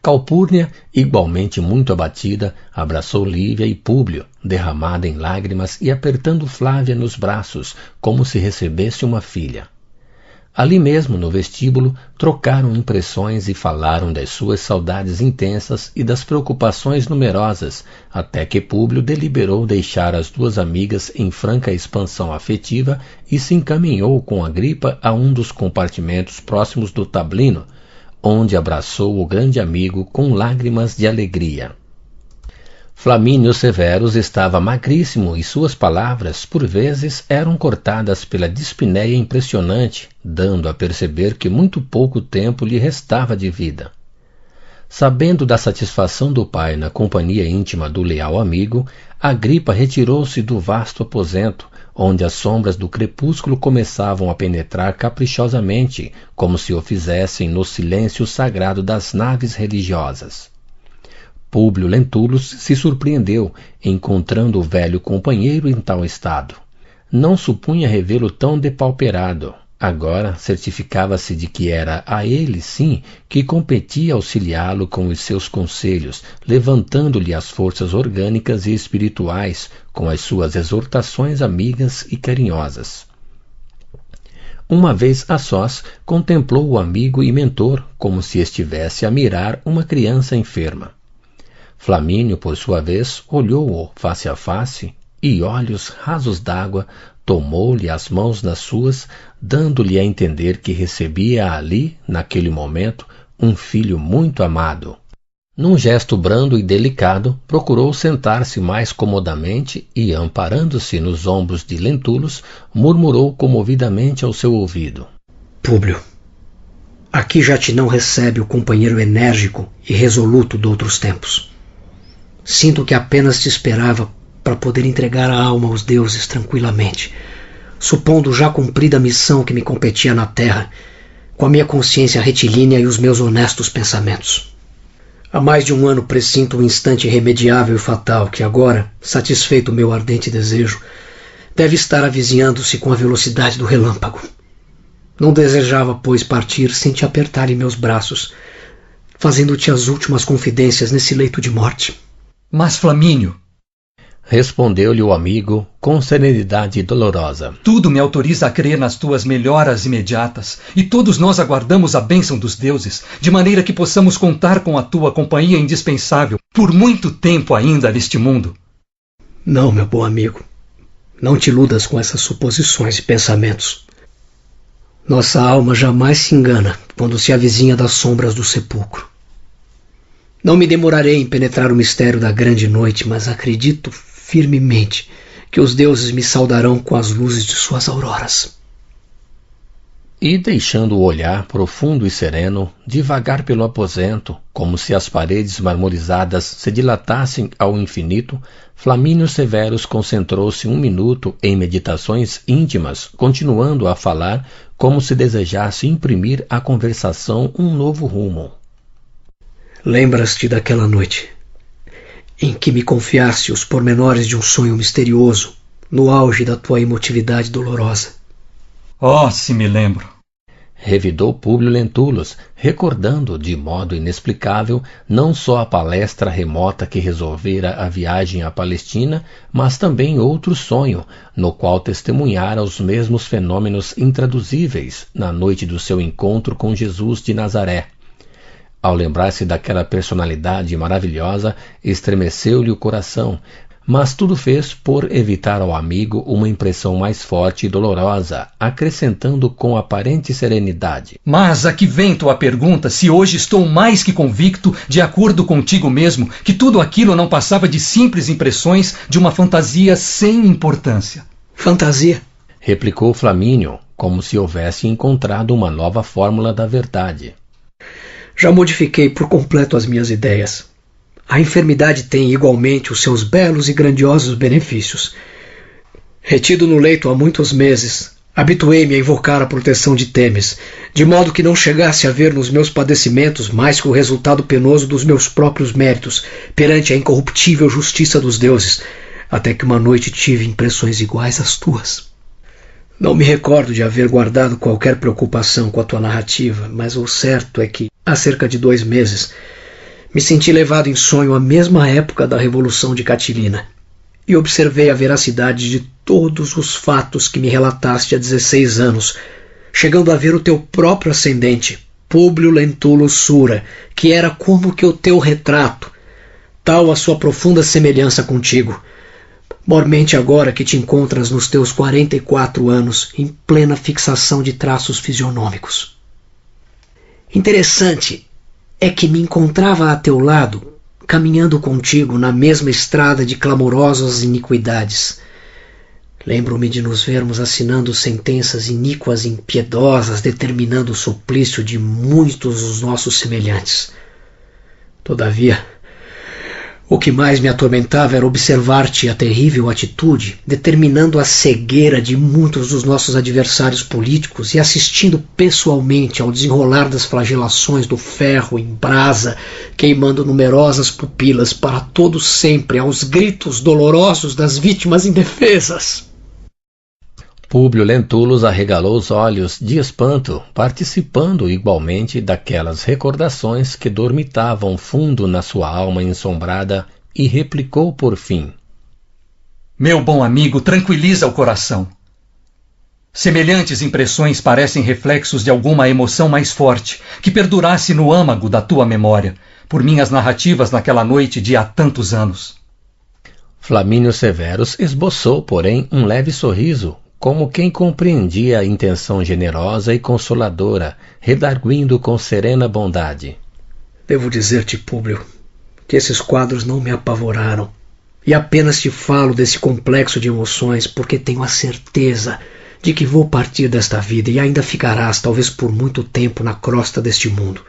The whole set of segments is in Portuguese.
Calpurnia, igualmente muito abatida, abraçou Lívia e Públio, derramada em lágrimas e apertando Flávia nos braços, como se recebesse uma filha. Ali mesmo, no vestíbulo, trocaram impressões e falaram das suas saudades intensas e das preocupações numerosas, até que Públio deliberou deixar as duas amigas em franca expansão afetiva e se encaminhou com Agripa a um dos compartimentos próximos do tablino, onde abraçou o grande amigo com lágrimas de alegria. Flamínio Severus estava magríssimo e suas palavras, por vezes, eram cortadas pela dispneia impressionante, dando a perceber que muito pouco tempo lhe restava de vida. Sabendo da satisfação do pai na companhia íntima do leal amigo, Agripa retirou-se do vasto aposento, onde as sombras do crepúsculo começavam a penetrar caprichosamente, como se o fizessem no silêncio sagrado das naves religiosas. Públio Lentulus se surpreendeu, encontrando o velho companheiro em tal estado. Não supunha revê-lo tão depauperado. Agora certificava-se de que era a ele, sim, que competia auxiliá-lo com os seus conselhos, levantando-lhe as forças orgânicas e espirituais com as suas exortações amigas e carinhosas. Uma vez a sós, contemplou o amigo e mentor como se estivesse a mirar uma criança enferma. Flamínio, por sua vez, olhou-o face a face e, olhos rasos d'água, tomou-lhe as mãos nas suas, dando-lhe a entender que recebia ali, naquele momento, um filho muito amado. Num gesto brando e delicado, procurou sentar-se mais comodamente e, amparando-se nos ombros de Lentulus, murmurou comovidamente ao seu ouvido: Públio, aqui já te não recebe o companheiro enérgico e resoluto de outros tempos. Sinto que apenas te esperava para poder entregar a alma aos deuses tranquilamente, supondo já cumprida a missão que me competia na terra, com a minha consciência retilínea e os meus honestos pensamentos. Há mais de um ano presinto um instante irremediável e fatal que agora, satisfeito o meu ardente desejo, deve estar avizinhando-se com a velocidade do relâmpago. Não desejava, pois, partir sem te apertar em meus braços, fazendo-te as últimas confidências nesse leito de morte. Mas, Flamínio, respondeu-lhe o amigo com serenidade dolorosa, tudo me autoriza a crer nas tuas melhoras imediatas, e todos nós aguardamos a bênção dos deuses, de maneira que possamos contar com a tua companhia indispensável por muito tempo ainda neste mundo. Não, meu bom amigo, não te iludas com essas suposições e pensamentos. Nossa alma jamais se engana quando se avizinha das sombras do sepulcro. Não me demorarei em penetrar o mistério da grande noite, mas acredito firmemente que os deuses me saudarão com as luzes de suas auroras. E, deixando o olhar profundo e sereno, devagar pelo aposento, como se as paredes marmorizadas se dilatassem ao infinito, Flamínio Severus concentrou-se 1 minuto em meditações íntimas, continuando a falar como se desejasse imprimir à conversação um novo rumo. Lembras-te daquela noite em que me confiaste os pormenores de um sonho misterioso, no auge da tua emotividade dolorosa? Oh, se me lembro! Revidou Públio Lentulus, recordando de modo inexplicável não só a palestra remota que resolvera a viagem à Palestina, mas também outro sonho, no qual testemunhara os mesmos fenômenos intraduzíveis na noite do seu encontro com Jesus de Nazaré. Ao lembrar-se daquela personalidade maravilhosa, estremeceu-lhe o coração, mas tudo fez por evitar ao amigo uma impressão mais forte e dolorosa, acrescentando com aparente serenidade: Mas a que vem tua pergunta se hoje estou mais que convicto, de acordo contigo mesmo, que tudo aquilo não passava de simples impressões de uma fantasia sem importância? Fantasia? Replicou Flamínio, como se houvesse encontrado uma nova fórmula da verdade. Já modifiquei por completo as minhas ideias. A enfermidade tem igualmente os seus belos e grandiosos benefícios. Retido no leito há muitos meses, habituei-me a invocar a proteção de Temis, de modo que não chegasse a ver nos meus padecimentos mais que o resultado penoso dos meus próprios méritos perante a incorruptível justiça dos deuses, até que uma noite tive impressões iguais às tuas. Não me recordo de haver guardado qualquer preocupação com a tua narrativa, mas o certo é que, há cerca de 2 meses, Me senti levado em sonho à mesma época da Revolução de Catilina e observei a veracidade de todos os fatos que me relataste há 16 anos, chegando a ver o teu próprio ascendente, Públio Lentulus Sura, que era como que o teu retrato, tal a sua profunda semelhança contigo. Mormente agora que te encontras nos teus 44 anos, em plena fixação de traços fisionômicos. Interessante é que me encontrava a teu lado, caminhando contigo na mesma estrada de clamorosas iniquidades. Lembro-me de nos vermos assinando sentenças iníquas e impiedosas, determinando o suplício de muitos dos nossos semelhantes. Todavia, o que mais me atormentava era observar-te a terrível atitude, determinando a cegueira de muitos dos nossos adversários políticos e assistindo pessoalmente ao desenrolar das flagelações do ferro em brasa, queimando numerosas pupilas para todo sempre aos gritos dolorosos das vítimas indefesas. Públio Lentulus arregalou os olhos de espanto, participando igualmente daquelas recordações que dormitavam fundo na sua alma ensombrada, e replicou por fim: Meu bom amigo, tranquiliza o coração. Semelhantes impressões parecem reflexos de alguma emoção mais forte, que perdurasse no âmago da tua memória, por minhas narrativas naquela noite de há tantos anos. Flamínio Severus esboçou, porém, um leve sorriso, como quem compreendia a intenção generosa e consoladora, redarguindo com serena bondade: Devo dizer-te, Públio, que esses quadros não me apavoraram, e apenas te falo desse complexo de emoções porque tenho a certeza de que vou partir desta vida e ainda ficarás, talvez por muito tempo, na crosta deste mundo.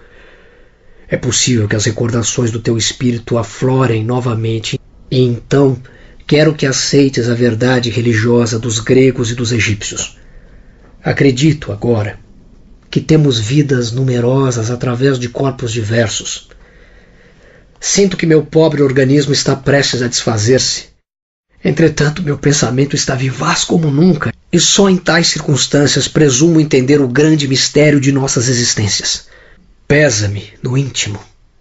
É possível que as recordações do teu espírito aflorem novamente, e então quero que aceites a verdade religiosa dos gregos e dos egípcios. Acredito, agora, que temos vidas numerosas através de corpos diversos. Sinto que meu pobre organismo está prestes a desfazer-se. Entretanto, meu pensamento está vivaz como nunca, e só em tais circunstâncias presumo entender o grande mistério de nossas existências. Pesa-me, no íntimo,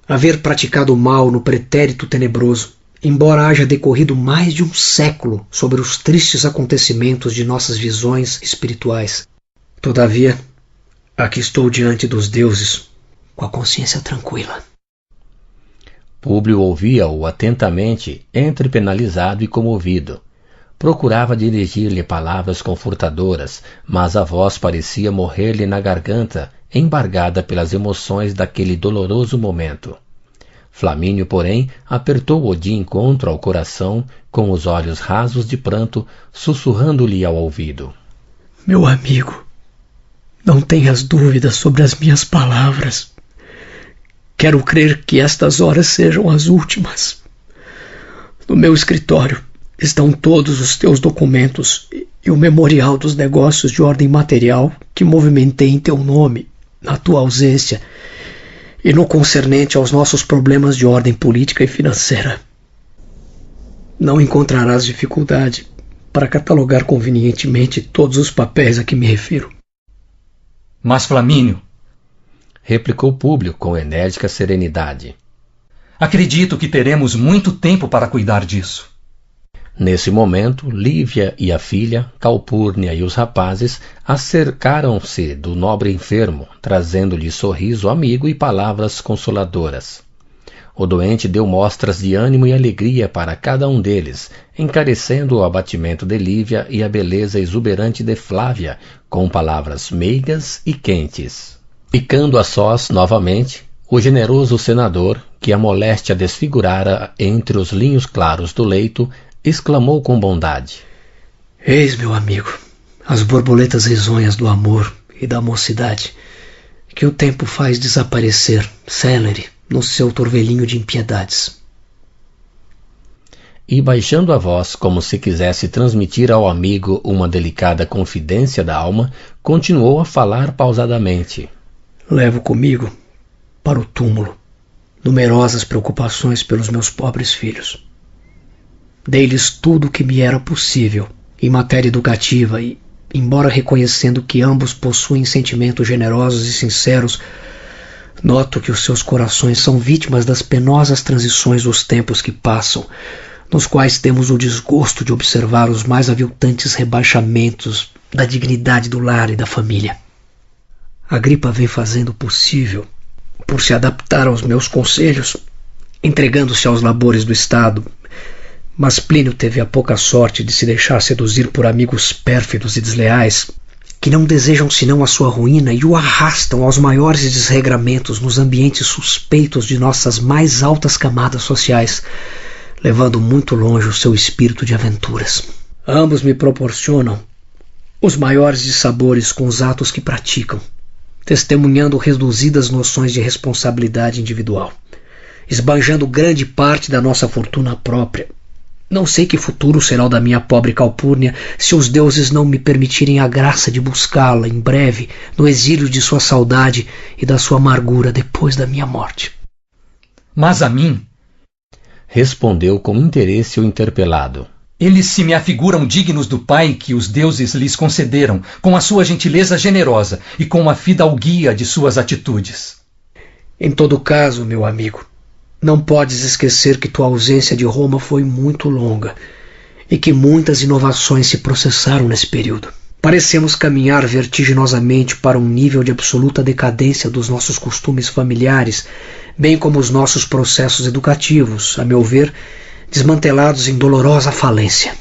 haver praticado o mal no pretérito tenebroso, embora haja decorrido mais de um século sobre os tristes acontecimentos de nossas visões espirituais. Todavia, aqui estou diante dos deuses, com a consciência tranquila. Públio ouvia-o atentamente, entre penalizado e comovido. Procurava dirigir-lhe palavras confortadoras, mas a voz parecia morrer-lhe na garganta, embargada pelas emoções daquele doloroso momento. Flamínio, porém, apertou-o de encontro ao coração, com os olhos rasos de pranto, sussurrando-lhe ao ouvido: Meu amigo, não tenhas dúvidas sobre as minhas palavras. Quero crer que estas horas sejam as últimas. No meu escritório estão todos os teus documentos e o memorial dos negócios de ordem material que movimentei em teu nome, na tua ausência, e no concernente aos nossos problemas de ordem política e financeira. Não encontrarás dificuldade para catalogar convenientemente todos os papéis a que me refiro. Mas, Flamínio, replicou Públio com enérgica serenidade, acredito que teremos muito tempo para cuidar disso. Nesse momento, Lívia e a filha, Calpurnia e os rapazes acercaram-se do nobre enfermo, trazendo-lhe sorriso amigo e palavras consoladoras. O doente deu mostras de ânimo e alegria para cada um deles, encarecendo o abatimento de Lívia e a beleza exuberante de Flávia, com palavras meigas e quentes. Ficando a sós novamente, o generoso senador, que a moléstia desfigurara entre os linhos claros do leito, exclamou com bondade: Eis, meu amigo, as borboletas risonhas do amor e da mocidade, que o tempo faz desaparecer, célere, no seu torvelinho de impiedades. E baixando a voz, como se quisesse transmitir ao amigo uma delicada confidência da alma, continuou a falar pausadamente: Levo comigo, para o túmulo, numerosas preocupações pelos meus pobres filhos. Dei-lhes tudo o que me era possível em matéria educativa e, embora reconhecendo que ambos possuem sentimentos generosos e sinceros, Noto que os seus corações são vítimas das penosas transições dos tempos que passam, nos quais temos o desgosto de observar os mais aviltantes rebaixamentos da dignidade do lar e da família. Agripa vem fazendo o possível por se adaptar aos meus conselhos, entregando-se aos labores do Estado, mas Plínio teve a pouca sorte de se deixar seduzir por amigos pérfidos e desleais, que não desejam senão a sua ruína e o arrastam aos maiores desregramentos nos ambientes suspeitos de nossas mais altas camadas sociais, levando muito longe o seu espírito de aventuras. Ambos me proporcionam os maiores dissabores com os atos que praticam, testemunhando reduzidas noções de responsabilidade individual, esbanjando grande parte da nossa fortuna própria. Não sei que futuro será o da minha pobre Calpurnia se os deuses não me permitirem a graça de buscá-la em breve no exílio de sua saudade e da sua amargura depois da minha morte. Mas a mim, respondeu com interesse o interpelado, eles se me afiguram dignos do pai que os deuses lhes concederam, com a sua gentileza generosa e com a fidalguia de suas atitudes. Em todo caso, meu amigo, não podes esquecer que tua ausência de Roma foi muito longa e que muitas inovações se processaram nesse período. Parecemos caminhar vertiginosamente para um nível de absoluta decadência dos nossos costumes familiares, bem como os nossos processos educativos, a meu ver, desmantelados em dolorosa falência.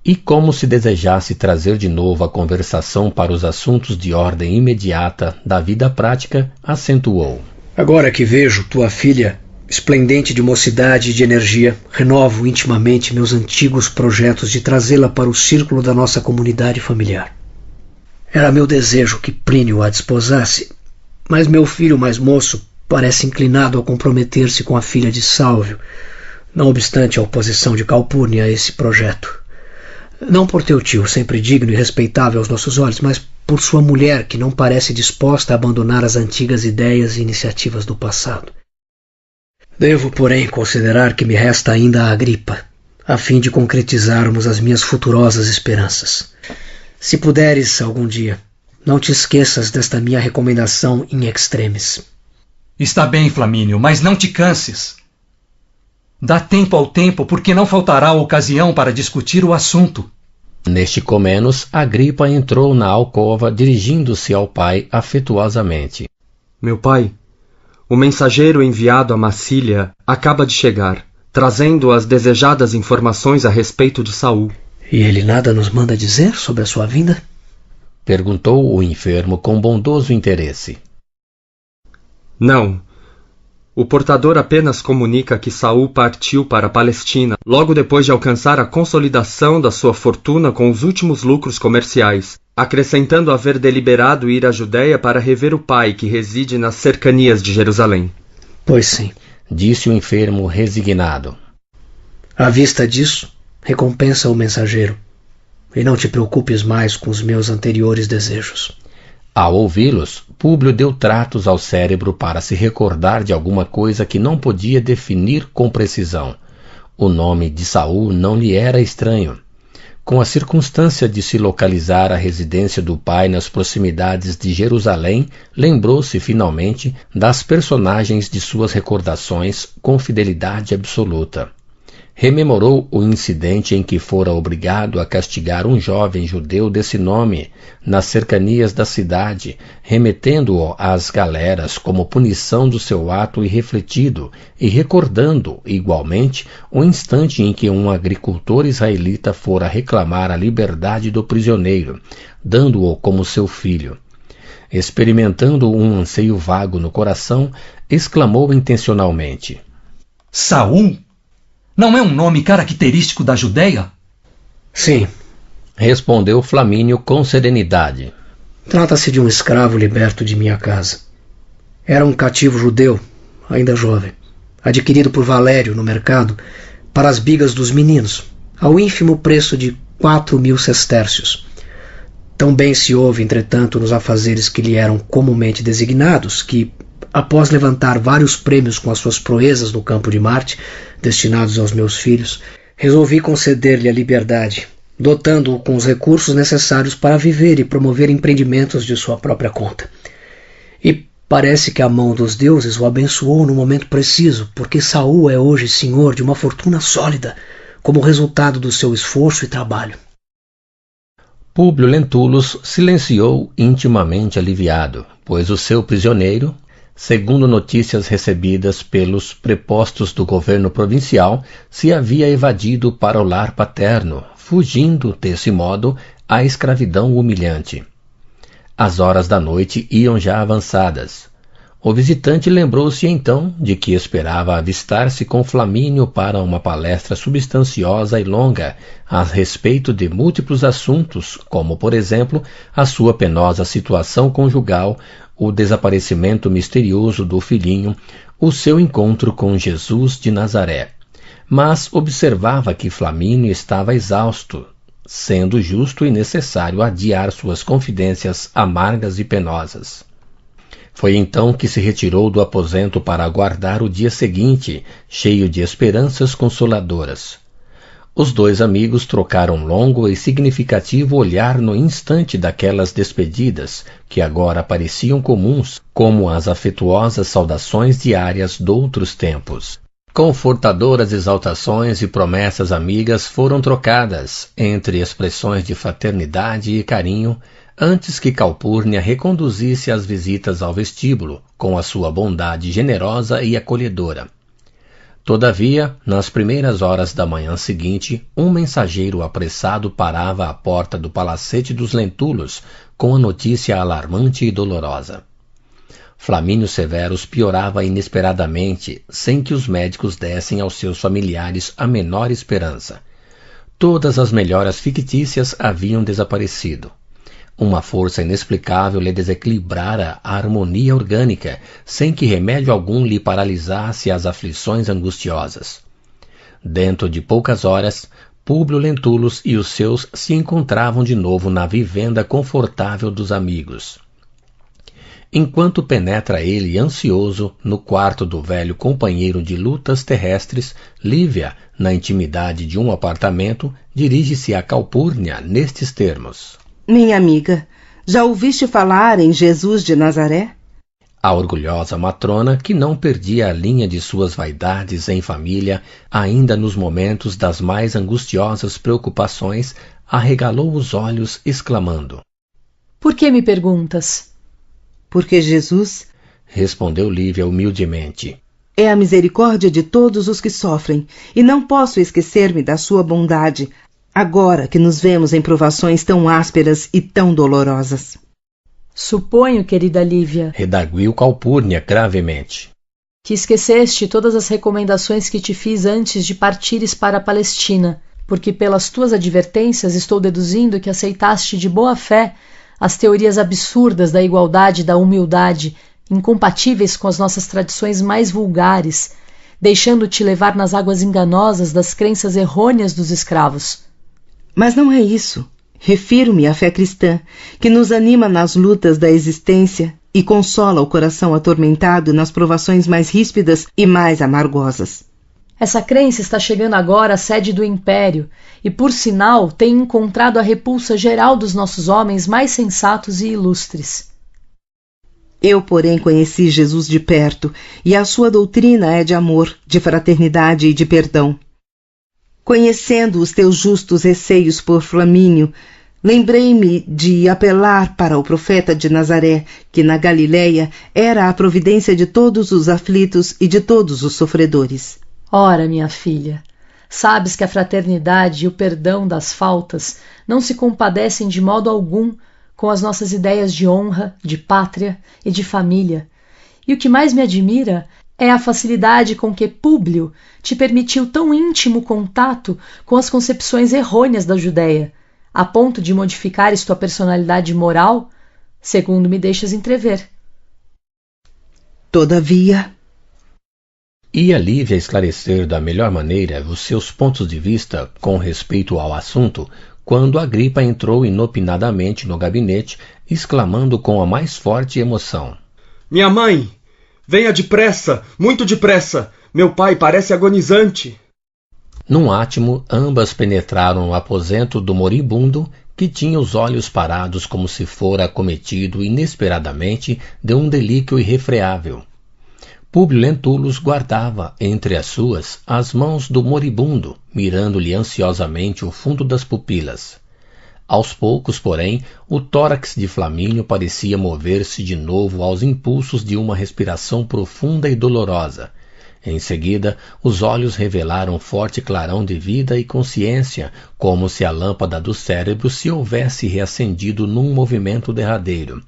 E como se desejasse trazer de novo a conversação para os assuntos de ordem imediata da vida prática, acentuou. Agora que vejo tua filha, esplendente de mocidade e de energia, renovo intimamente meus antigos projetos de trazê-la para o círculo da nossa comunidade familiar. Era meu desejo que Plínio a desposasse, mas meu filho mais moço parece inclinado a comprometer-se com a filha de Sálvio, não obstante a oposição de Calpurnia a esse projeto. Não por teu tio, sempre digno e respeitável aos nossos olhos, mas por sua mulher, que não parece disposta a abandonar as antigas ideias e iniciativas do passado. Devo, porém, considerar que me resta ainda a Agripa, a fim de concretizarmos as minhas futurosas esperanças. Se puderes, algum dia, não te esqueças desta minha recomendação in extremis. Está bem, Flamínio, mas não te canses. Dá tempo ao tempo, porque não faltará ocasião para discutir o assunto. Neste comenos, Agripa entrou na alcova, dirigindo-se ao pai afetuosamente. Meu pai, o mensageiro enviado a Massília acaba de chegar, trazendo as desejadas informações a respeito de Saul. E ele nada nos manda dizer sobre a sua vinda? Perguntou o enfermo com bondoso interesse. Não. O portador apenas comunica que Saul partiu para a Palestina, logo depois de alcançar a consolidação da sua fortuna com os últimos lucros comerciais, acrescentando haver deliberado ir à Judéia para rever o pai que reside nas cercanias de Jerusalém. Pois sim, disse o enfermo resignado. À vista disso, recompensa o mensageiro, e não te preocupes mais com os meus anteriores desejos. Ao ouvi-los, Públio deu tratos ao cérebro para se recordar de alguma coisa que não podia definir com precisão. O nome de Saul não lhe era estranho. Com a circunstância de se localizar a residência do pai nas proximidades de Jerusalém, lembrou-se finalmente das personagens de suas recordações com fidelidade absoluta. Rememorou o incidente em que fora obrigado a castigar um jovem judeu desse nome, nas cercanias da cidade, remetendo-o às galeras como punição do seu ato irrefletido, e recordando, igualmente, o instante em que um agricultor israelita fora reclamar a liberdade do prisioneiro, dando-o como seu filho. Experimentando um anseio vago no coração, exclamou intencionalmente: Saul? Não é um nome característico da Judéia? Sim, respondeu Flamínio com serenidade. Trata-se de um escravo liberto de minha casa. Era um cativo judeu, ainda jovem, adquirido por Valério no mercado para as bigas dos meninos, ao ínfimo preço de 4.000 sestércios. Tão bem se ouve, entretanto, nos afazeres que lhe eram comumente designados, que, após levantar vários prêmios com as suas proezas no campo de Marte, destinados aos meus filhos, resolvi conceder-lhe a liberdade, dotando-o com os recursos necessários para viver e promover empreendimentos de sua própria conta. E, Parece que a mão dos deuses o abençoou no momento preciso, porque Saul é hoje senhor de uma fortuna sólida, como resultado do seu esforço e trabalho. Públio Lentulus silenciou intimamente aliviado, pois o seu prisioneiro, segundo notícias recebidas pelos prepostos do governo provincial, se havia evadido para o lar paterno, fugindo, desse modo, à escravidão humilhante. As horas da noite iam já avançadas. O visitante lembrou-se então de que esperava avistar-se com Flamínio para uma palestra substanciosa e longa a respeito de múltiplos assuntos, como, por exemplo, a sua penosa situação conjugal, o desaparecimento misterioso do filhinho, o seu encontro com Jesus de Nazaré. Mas observava que Flamínio estava exausto, sendo justo e necessário adiar suas confidências amargas e penosas. Foi então que se retirou do aposento para aguardar o dia seguinte, cheio de esperanças consoladoras. Os dois amigos trocaram longo e significativo olhar no instante daquelas despedidas, que agora pareciam comuns, como as afetuosas saudações diárias doutros tempos. Confortadoras exaltações e promessas amigas foram trocadas, entre expressões de fraternidade e carinho, antes que Calpurnia reconduzisse as visitas ao vestíbulo, com a sua bondade generosa e acolhedora. Todavia, nas primeiras horas da manhã seguinte, um mensageiro apressado parava à porta do palacete dos Lentulus, com a notícia alarmante e dolorosa. Flamínio Severus piorava inesperadamente, sem que os médicos dessem aos seus familiares a menor esperança. Todas as melhoras fictícias haviam desaparecido. Uma força inexplicável lhe desequilibrara a harmonia orgânica, sem que remédio algum lhe paralisasse as aflições angustiosas. Dentro de poucas horas, Públio Lentulus e os seus se encontravam de novo na vivenda confortável dos amigos. Enquanto penetra ele, ansioso, no quarto do velho companheiro de lutas terrestres, Lívia, na intimidade de um apartamento, dirige-se a Calpurnia nestes termos. Minha amiga, já ouviste falar em Jesus de Nazaré? A orgulhosa matrona, que não perdia a linha de suas vaidades em família, ainda nos momentos das mais angustiosas preocupações, arregalou os olhos, exclamando: Por que me perguntas? Porque Jesus, respondeu Lívia humildemente, é a misericórdia de todos os que sofrem, e não posso esquecer-me da sua bondade, agora que nos vemos em provações tão ásperas e tão dolorosas. Suponho, querida Lívia, redarguiu Calpurnia gravemente, que esqueceste todas as recomendações que te fiz antes de partires para a Palestina, porque pelas tuas advertências estou deduzindo que aceitaste de boa fé as teorias absurdas da igualdade e da humildade, incompatíveis com as nossas tradições mais vulgares, deixando-te levar nas águas enganosas das crenças errôneas dos escravos. Mas não é isso. Refiro-me à fé cristã, que nos anima nas lutas da existência e consola o coração atormentado nas provações mais ríspidas e mais amargosas. Essa crença está chegando agora à sede do Império e, por sinal, tem encontrado a repulsa geral dos nossos homens mais sensatos e ilustres. Eu, porém, conheci Jesus de perto, e a sua doutrina é de amor, de fraternidade e de perdão. Conhecendo os teus justos receios por Flamínio, lembrei-me de apelar para o profeta de Nazaré, que na Galileia era a providência de todos os aflitos e de todos os sofredores. Ora, minha filha, sabes que a fraternidade e o perdão das faltas não se compadecem de modo algum com as nossas ideias de honra, de pátria e de família. E o que mais me admira é a facilidade com que Públio te permitiu tão íntimo contato com as concepções errôneas da Judéia, a ponto de modificares tua personalidade moral, segundo me deixas entrever. Todavia... Ia Lívia esclarecer da melhor maneira os seus pontos de vista com respeito ao assunto, quando Agripa entrou inopinadamente no gabinete, exclamando com a mais forte emoção: Minha mãe! Venha depressa! Muito depressa! Meu pai parece agonizante! Num átimo, ambas penetraram no aposento do moribundo, que tinha os olhos parados como se fora acometido inesperadamente de um delíquio irrefreável. Públio Lentulus guardava entre as suas as mãos do moribundo, mirando-lhe ansiosamente o fundo das pupilas. Aos poucos, porém, o tórax de Flamínio parecia mover-se de novo aos impulsos de uma respiração profunda e dolorosa. Em seguida, os olhos revelaram forte clarão de vida e consciência, como se a lâmpada do cérebro se houvesse reacendido num movimento derradeiro.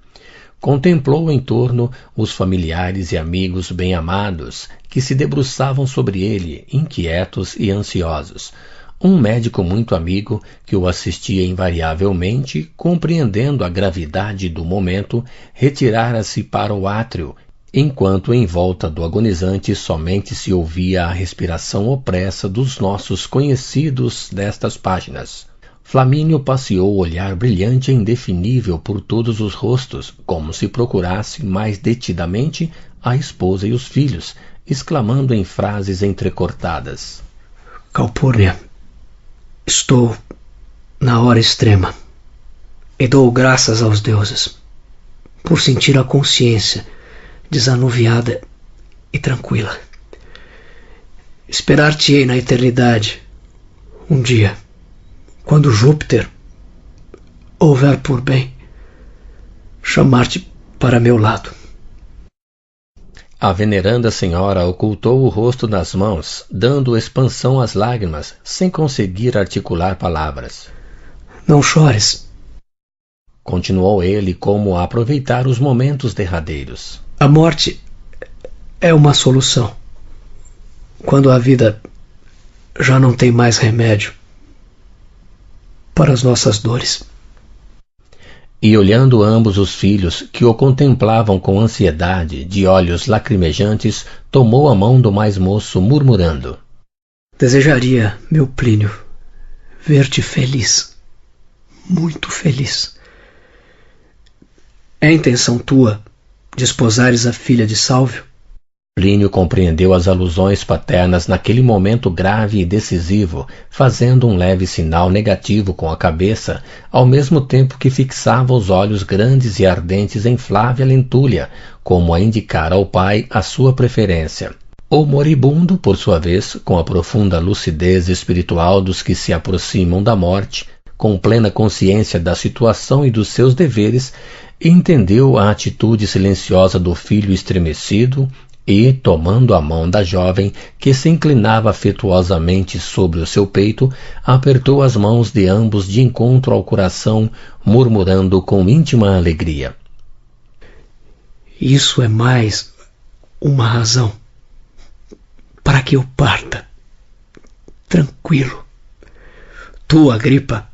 Contemplou em torno os familiares e amigos bem-amados, que se debruçavam sobre ele, inquietos e ansiosos. Um médico muito amigo, que o assistia invariavelmente, compreendendo a gravidade do momento, retirara-se para o átrio, enquanto em volta do agonizante somente se ouvia a respiração opressa dos nossos conhecidos destas páginas. Flamínio passeou o olhar brilhante e indefinível por todos os rostos, como se procurasse mais detidamente a esposa e os filhos, exclamando em frases entrecortadas: Calpurnia, estou na hora extrema e dou graças aos deuses por sentir a consciência desanuviada e tranquila. Esperar-te-ei na eternidade, um dia, quando Júpiter houver por bem chamar-te para meu lado. A veneranda senhora ocultou o rosto nas mãos, dando expansão às lágrimas, sem conseguir articular palavras. Não chores, continuou ele, como a aproveitar os momentos derradeiros. A morte é uma solução. Quando a vida já não tem mais remédio para as nossas dores. E olhando ambos os filhos, que o contemplavam com ansiedade, de olhos lacrimejantes, tomou a mão do mais moço, murmurando: Desejaria, meu Plínio, ver-te feliz, muito feliz. É intenção tua desposares a filha de Sálvio? Plínio compreendeu as alusões paternas naquele momento grave e decisivo, fazendo um leve sinal negativo com a cabeça, ao mesmo tempo que fixava os olhos grandes e ardentes em Flávia Lentúlia, como a indicar ao pai a sua preferência. O moribundo, por sua vez, com a profunda lucidez espiritual dos que se aproximam da morte, com plena consciência da situação e dos seus deveres, entendeu a atitude silenciosa do filho estremecido e, tomando a mão da jovem, que se inclinava afetuosamente sobre o seu peito, apertou as mãos de ambos de encontro ao coração, murmurando com íntima alegria: Isso é mais uma razão para que eu parta tranquilo. Tu, Agripa,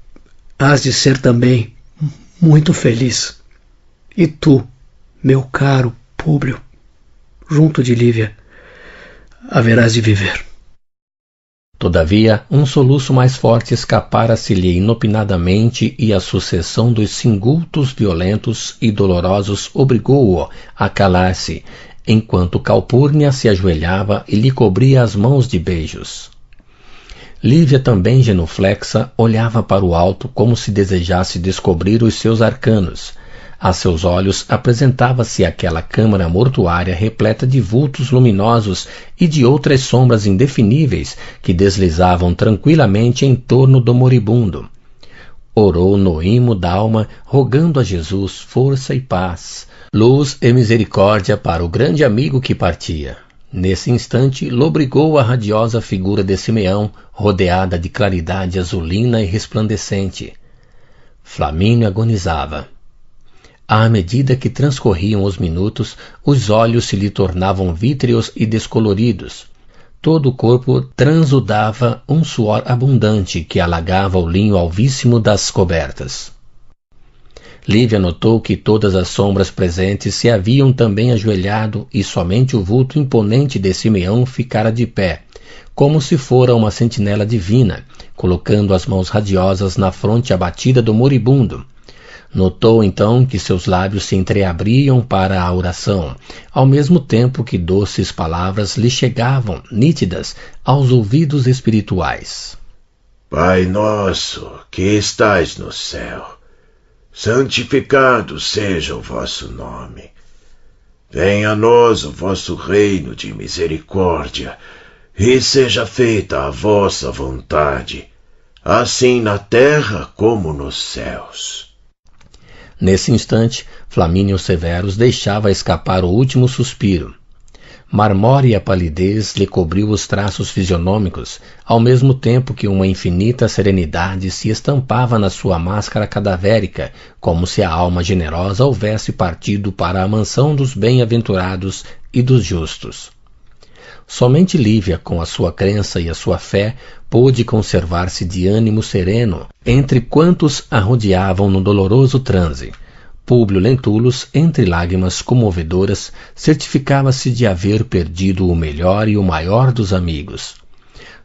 hás de ser também muito feliz. E tu, meu caro Públio, junto de Lívia, haverás de viver. Todavia, um soluço mais forte escapara-se-lhe inopinadamente, e a sucessão dos singultos violentos e dolorosos obrigou-o a calar-se, enquanto Calpurnia se ajoelhava e lhe cobria as mãos de beijos. Lívia, também genuflexa, olhava para o alto como se desejasse descobrir os seus arcanos. A seus olhos apresentava-se aquela câmara mortuária repleta de vultos luminosos e de outras sombras indefiníveis que deslizavam tranquilamente em torno do moribundo. Orou no imo d'alma, rogando a Jesus força e paz, luz e misericórdia para o grande amigo que partia. Nesse instante, lobrigou a radiosa figura de Simeão, rodeada de claridade azulina e resplandecente. Flamínio agonizava. À medida que transcorriam os minutos, os olhos se lhe tornavam vítreos e descoloridos. Todo o corpo transudava um suor abundante que alagava o linho alvíssimo das cobertas. Lívia notou que todas as sombras presentes se haviam também ajoelhado e somente o vulto imponente de Simeão ficara de pé, como se fora uma sentinela divina, colocando as mãos radiosas na fronte abatida do moribundo. Notou então que seus lábios se entreabriam para a oração, ao mesmo tempo que doces palavras lhe chegavam, nítidas, aos ouvidos espirituais. Pai nosso, que estais no céu, santificado seja o vosso nome. Venha a nós o vosso reino de misericórdia, e seja feita a vossa vontade, assim na terra como nos céus. Nesse instante, Flamínio Severus deixava escapar o último suspiro. Marmórea palidez lhe cobriu os traços fisionômicos, ao mesmo tempo que uma infinita serenidade se estampava na sua máscara cadavérica, como se a alma generosa houvesse partido para a mansão dos bem-aventurados e dos justos. Somente Lívia, com a sua crença e a sua fé, pôde conservar-se de ânimo sereno entre quantos a rodeavam no doloroso transe. Públio Lentulus, entre lágrimas comovedoras, certificava-se de haver perdido o melhor e o maior dos amigos.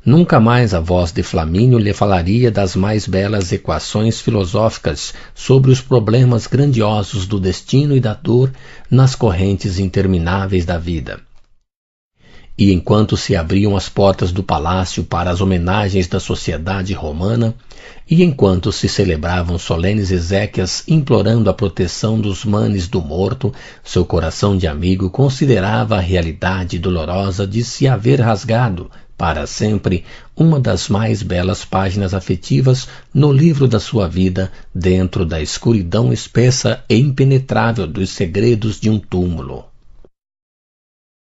Nunca mais a voz de Flamínio lhe falaria das mais belas equações filosóficas sobre os problemas grandiosos do destino e da dor nas correntes intermináveis da vida. E enquanto se abriam as portas do palácio para as homenagens da sociedade romana, e enquanto se celebravam solenes exéquias implorando a proteção dos manes do morto, seu coração de amigo considerava a realidade dolorosa de se haver rasgado, para sempre, uma das mais belas páginas afetivas no livro da sua vida, dentro da escuridão espessa e impenetrável dos segredos de um túmulo.